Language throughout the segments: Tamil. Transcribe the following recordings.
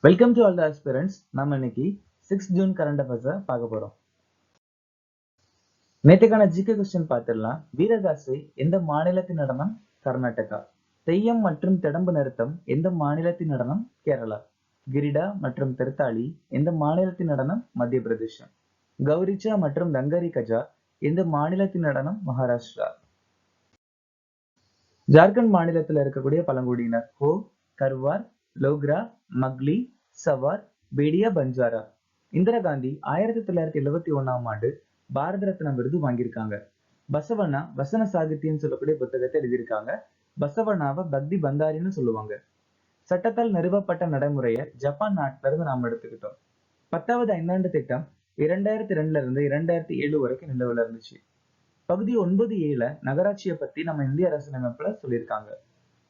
Welcome to all the aspirants. நம்ம இன்னைக்கு 6 ஜூன் கரண்ட் அஃபேர்ஸை பார்க்க போறோம். நேற்றுக்கான ஜிகே கொஸ்டின் பார்த்துடலாம். வீரகாசை எந்த மாநிலத்தின் நடனம்? கர்நாடகா. தெய்யம் மற்றும் திடம்பு நிறுத்தம் எந்த மாநிலத்தின் நடனம்? கேரளா. கிரிடா மற்றும் திருத்தாளி எந்த மாநிலத்தின் நடனம்? மத்திய பிரதேசம். கௌரிச்சா மற்றும் தங்கரி கஜா எந்த மாநிலத்தின் நடனம்? மகாராஷ்டிரா. ஜார்க்கண்ட் மாநிலத்தில் இருக்கக்கூடிய பழங்குடியினர் ஹோ, கர்வார், லோக்ரா, மக்லி, சவார், பேடியா, பஞ்சாரா. இந்திரா காந்தி 1971ஆம் ஆண்டு பாரத ரத்னா விருது வாங்கியிருக்காங்க. பசவண்ணா வசன சாகித்யம் சொல்லக்கூடிய புத்தகத்தை எழுதியிருக்காங்க. பசவண்ணாவை பக்தி பந்தாரின்னு சொல்லுவாங்க. சட்டத்தால் நிறுவப்பட்ட நடைமுறையை ஜப்பான் நாட்டில இருந்து நாம் எடுத்துக்கிட்டோம். 10வது ஐந்தாண்டு திட்டம் 2002 இருந்து 2007 வரைக்கும் நிலவுல இருந்துச்சு. பகுதி 9A நகராட்சியை பத்தி நம்ம இந்திய அரசியலமைப்புல சொல்லியிருக்காங்க.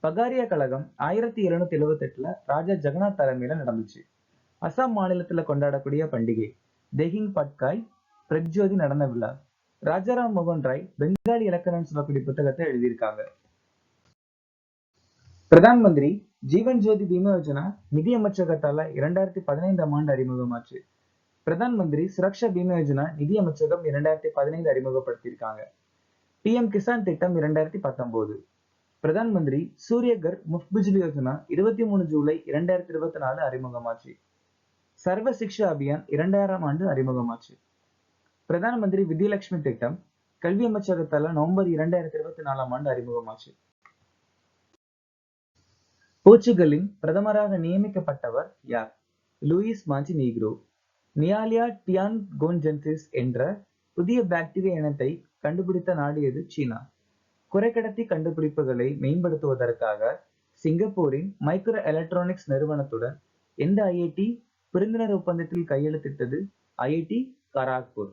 பகாரியா கழகம் 1778 ராஜா ஜெகநாத் தலைமையில நடந்துச்சு. அசாம் மாநிலத்துல கொண்டாடக்கூடிய பண்டிகை தெஹிங் பட்காய் பிரக்ஜோதி நடன விழா. ராஜாராம் மோகன் ராய் பெங்காலி இலக்கணம் சொல்லக்கூடிய புத்தகத்தை எழுதியிருக்காங்க. பிரதான் மந்திரி ஜீவன் ஜோதி பீமா யோஜனா நிதி அமைச்சகத்தால 2015ஆம் ஆண்டு அறிமுகமாச்சு. பிரதான் மந்திரி சுரக்ஷா பீமா யோஜனா நிதி அமைச்சகம் 2015 அறிமுகப்படுத்தியிருக்காங்க. PM கிசான் திட்டம் 2019. பிரதான் மந்திரி சூரியகர் முஃப்ட் பிஜ்லி யோஜனா 23 ஜூலை 2024 அறிமுகமாச்சு. சர்வ சிக்ஷா அபியான் 2000ஆம் ஆண்டு அறிமுகமாச்சு. பிரதான மந்திரி வித்யலட்சுமி திட்டம் கல்வி அமைச்சகத்தால நவம்பர் 2024ஆம் ஆண்டு அறிமுகமாச்சு. போர்ச்சுகலின் பிரதமராக நியமிக்கப்பட்டவர் யார்? Luis Montenegro. நியாலியா டியான் கோன்ஜென்சிஸ் என்ற புதிய பாக்டீரியா இனத்தை கண்டுபிடித்த நாடு எது? சீனா. குறைக்கடத்தி கண்டுபிடிப்புகளை மேம்படுத்துவதற்காக சிங்கப்பூரின் மைக்ரோ எலக்ட்ரானிக்ஸ் நிறுவனத்துடன் எந்த IIT புரிந்துணர்வு ஒப்பந்தத்தில் கையெழுத்திட்டது? IIT கராக்பூர்.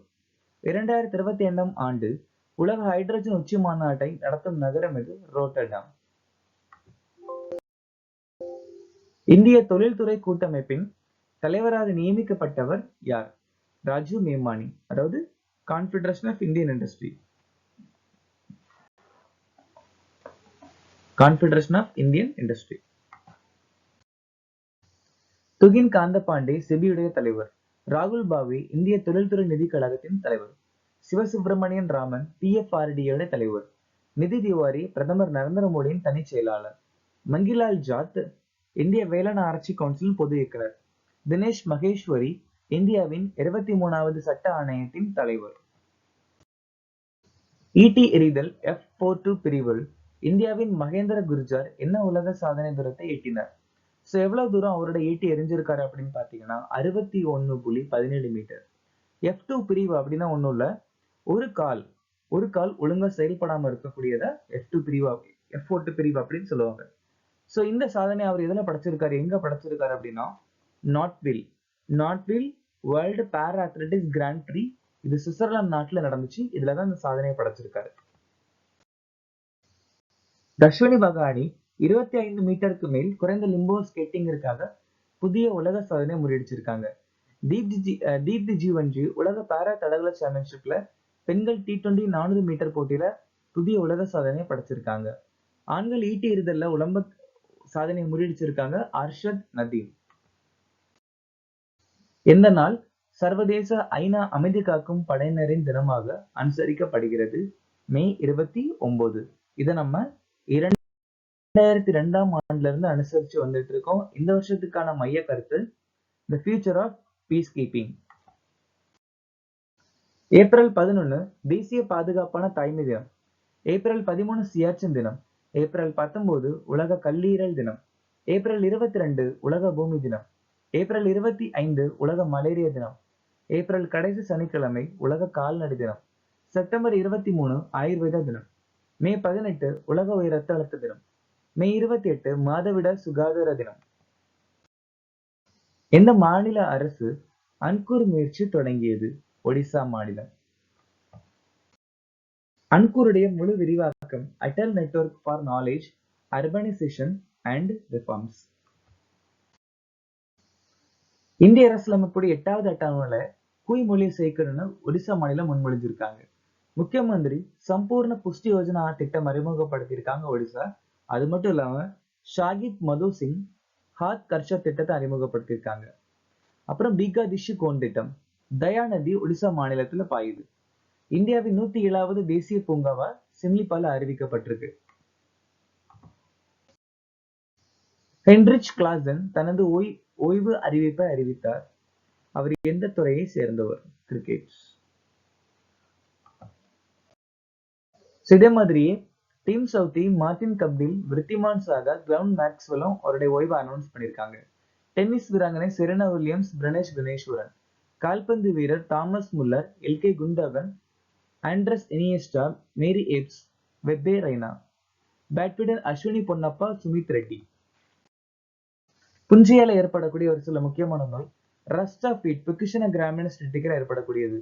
2025ஆம் ஆண்டு உலக ஹைட்ரஜன் உச்சி மாநாட்டை நடத்தும் நகரம் எது? ரோட்டர்டாம். இந்திய தொழில்துறை கூட்டமைப்பின் தலைவராக நியமிக்கப்பட்டவர் யார்? ராஜீவ் மேமானி. அதாவது confederation of Indian industry. Confederation of Indian industry. Tuhin Kanta Pandey செபியுடைய தலைவர். ராகுல் பாவே இந்திய தொழில்துறை நிதி கழகத்தின் தலைவர். சிவசுப்பிரமணியன் ராமன் PFRDA தலைவர். நிதி திவாரி பிரதமர் நரேந்திர மோடியின் தனி செயலாளர். மங்கிலால் ஜாத் இந்திய வேளாண் ஆராய்ச்சி கவுன்சிலின் பொது இயக்குனர். தினேஷ் மகேஸ்வரி இந்தியாவின் 23வது சட்ட ஆணையத்தின் தலைவர். ஈட்டி எறிதல் F42 பிரிவில் இந்தியாவின் மகேந்திர குர்ஜார் என்ன உலக சாதனை தூரத்தை எட்டினார்? ஸோ எவ்வளவு தூரம் அவருடைய ஈட்டி எரிஞ்சிருக்காரு அப்படின்னு பார்த்தீங்கன்னா 61.17 மீட்டர். F2 பிரிவு அப்படின்னா ஒன்றும் இல்லை, ஒரு கால் ஒழுங்கா செயல்படாம இருக்கக்கூடியத F2 பிரிவு F42 பிரிவு அப்படின்னு சொல்லுவாங்க. ஸோ இந்த சாதனை அவர் எதுல படைச்சிருக்காரு, எங்க படைச்சிருக்காரு அப்படின்னா நாட்வில் வேர்ல்டு பேரா அத்லெட்டிக்ஸ் கிராண்ட் ப்ரீ, இது சுவிட்சர்லாந்து நாட்டுல நடந்துச்சு. இதுலதான் இந்த சாதனையை படைச்சிருக்காரு. தர்ஷினி பகானி 25 மீட்டருக்கு மேல் குறைந்த லிம்போ ஸ்கேட்டிங்கிற்காக புதிய உலக சாதனை முறியடிச்சிருக்காங்க. தீப்தி ஜீவன்ஜி உலக பாரா தடகள சாம்பியன்ஷிப்ல பெண்கள் T20 400 மீட்டர் போட்டியில புதிய உலக சாதனையை படைச்சிருக்காங்க. ஆண்கள் ஈட்டி எறிதல்ல உலக சாதனை முறியடிச்சிருக்காங்க அர்ஷத் நதீம். எந்த நாள் சர்வதேச ஐநா அமைதி காக்கும் படையினரின் தினமாக அனுசரிக்கப்படுகிறது? மே 29. இதை நம்ம 2002ஆம் ஆண்டுல இருந்து அனுசரிச்சு வந்துட்டு இருக்கோம். இந்த வருஷத்துக்கான மைய கருத்து the future of peacekeeping. April 11 தேசிய பாதுகாப்பான தாய்மை தினம். ஏப்ரல் 13 சியாச்சின் தினம். ஏப்ரல் 19 உலக கல்லீரல் தினம். ஏப்ரல் 22 உலக பூமி தினம். ஏப்ரல் 25 உலக மலேரியா தினம். ஏப்ரல் கடைசி சனிக்கிழமை உலக கால்நடை தினம். செப்டம்பர் 23 ஆயுர்வேத தினம். மே 18 உலக உயர் ரத்த அழுத்த தினம். மே 28 மாதவிட சுகாதார தினம். எந்த மாநில அரசு அன்கூர் முயற்சி தொடங்கியது? ஒடிசா மாநிலம். அன்கூருடைய முழு விரிவாக்கம் Atal network for knowledge urbanisation and reforms. இந்திய அரசியலமைப்புடைய 8வது அட்டவணையில குய் மொழியை சேர்க்கணும்னு ஒடிசா மாநிலம் முன்மொழிஞ்சிருக்காங்க. முக்கியமந்திரி சம்பூர்ண புஷ்டி யோஜனா திட்டம் அறிமுகப்படுத்தியிருக்காங்க ஒடிசா. அது மட்டும் இல்லாம ஷாகித் மது சிங் ஹாத் கர்ஷா திட்டத்தை அறிமுகப்படுத்தியிருக்காங்க. அப்புறம் பீகாதிஷு கோன் திட்டம். தயா நதி ஒடிசா மாநிலத்துல பாயுது. இந்தியாவின் 107வது தேசிய பூங்காவா சிம்லிபால அறிவிக்கப்பட்டிருக்கு. ஹென்ரிச் கிளாசன் தனது ஓய்வு அறிவிப்பை அறிவித்தார். அவர் எந்த துறையை சேர்ந்தவர்? கிரிக்கெட். இதே மாதிரியே Tim Southee, Martin Guptill, Wriddhiman Saha, Glenn மேக்ஸ்வெலும் அவருடைய ஓய்வை அனௌன்ஸ் பண்ணியிருக்காங்க. டென்னிஸ் வீராங்கனை செரீனா வில்லியம்ஸ், பிரணேஷ் குணேஸ்வரன், கால்பந்து வீரர் Thomas Muller, Ilkay Gundogan, Andres Iniesta, Mary Earps, Pepe Reina, badminton Ashwini Ponnappa, Sumeeth Reddy. புஞ்சியால ஏற்படக்கூடிய ஒரு சில முக்கியமான நோய் ரஸ்ட் ஆஃப் ஃபீட், பிகுஷனா கிராமினஸ் ரெட்டிகல் ஏற்படக்கூடியது.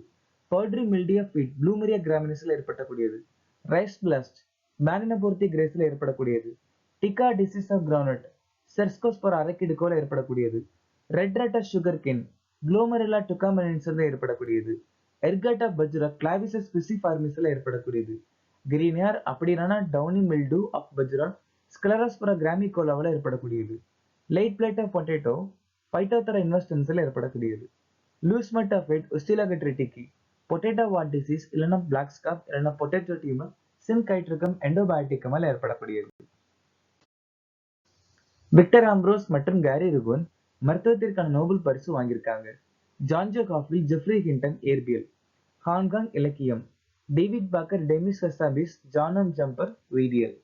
பர்ட்ரி மில்டி ஆஃப் ஃபீட், ப்ளூமரியா கிராமினஸ்ல ஏற்படக்கூடியது. ரைஸ் பிளாஸ்ட், மேனினபோர்த்தி கிரேஸ்ல ஏற்படக்கூடியது. டிகா டிசீஸ் ஆஃப் கிரவுனட், செர்ஸ்கோஸ்போர் அரக்கிடுகோல ஏற்படக்கூடியது. ரெட் ரட்டர் சுகர் கேன், குளோமரிலா டுகாமெனின்ஸ்ல ஏற்படக்கூடியது. எர்காட்டா பஜ்ரா, கிளாவிசஸ் பிசிஃபார்மிஸ்ல ஏற்படக்கூடியது. கிரீனியார் அப்படின்னா டவுனி மில்டு ஆஃப் பஜ்ரா, ஸ்க்லரோஸ்போரா கிராமிகோலாவில் ஏற்படக்கூடியது. லைட் பிளேட் ஆஃப் பொட்டேட்டோ, பைட்டோத்தரா இன்வெஸ்டன்ஸ்ல ஏற்படக்கூடியது. லூஸ் மட் ஆஃப் ஃபீட், உஸ்டிலோகட்ரிட்டிக்கி, பொட்டேட்டோ வாட் டிசீஸ் இல்லைன்னா பிளாக் ஸ்காப் இல்லைன்னா பொட்டேட்டோ டியூமர், சின்கைட்ரிகம் எண்டோபயோட்டிக்கமால் ஏற்படக்கூடியது. விக்டர் ஆம்ப்ரோஸ் மற்றும் கேரி ருகோன் மருத்துவத்திற்கான நோபல் பரிசு வாங்கியிருக்காங்க. ஜான் ஜோகாஃபில், ஜெஃப்ரி ஹிண்டன் இயற்பியல். ஹாங்காங் இலக்கியம். டேவிட் பாக்கர், டெமிஸ் ஹசாபிஸ், ஜானம் ஜம்பர் உயிரியல்.